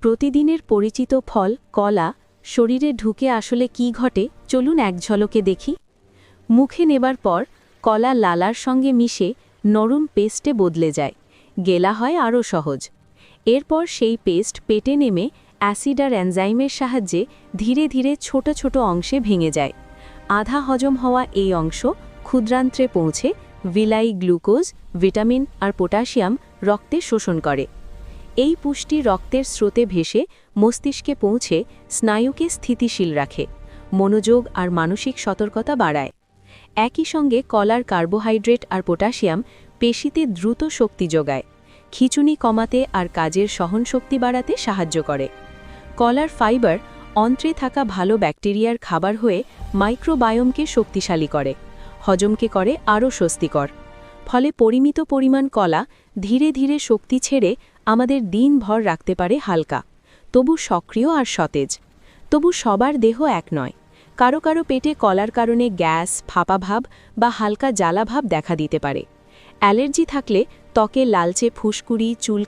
প্রতিদিনের পরিচিত ফল কলা শরীরে ঢুকে আসলে কি ঘটে চলুন এক ঝলকে দেখি। মুখে নেবার পর কলা লালার সঙ্গে মিশে নরম পেস্টে বদলে যায়, গেলা হয় আরও সহজ। এরপর সেই পেস্ট পেটে নেমে অ্যাসিড আর এনজাইমের সাহায্যে ধীরে ধীরে ছোট ছোট অংশে ভেঙে যায়। আধা হজম হওয়া এই অংশ ক্ষুদ্রান্ত্রে পৌঁছে ভিলাই গ্লুকোজ, ভিটামিন আর পটাশিয়াম রক্তে শোষণ করে। এই পুষ্টি রক্তের স্রোতে ভেসে মস্তিষ্কে পৌঁছে স্নায়ুকে স্থিতিশীল রাখে, মনোযোগ আর মানসিক সতর্কতা বাড়ায়। একই সঙ্গে কলার কার্বোহাইড্রেট আর পটাশিয়াম পেশিতে দ্রুত শক্তি যোগায়, খিঁচুনি কমাতে আর কাজের সহনশক্তি বাড়াতে সাহায্য করে। কলার ফাইবার অন্ত্রে থাকা ভালো ব্যাকটেরিয়ার খাবার হয়ে মাইক্রোবায়োমকে শক্তিশালী করে, হজমকে করে আরও স্বস্তিকর। ফলে পরিমিত পরিমাণ কলা ধীরে ধীরে শক্তি ছেড়ে আমাদের দিনভর রাখতে পারে হালকা, তবু সক্রিয় আর সতেজ। তবু সবার দেহ এক নয়, কারো কারো পেটে কলার কারণে গ্যাস, ফাঁপা ভাব বা হালকা জ্বালা ভাব দেখা দিতে পারে। অ্যালার্জি থাকলে ত্বকে লালচে ফুসকুড়ি, চুল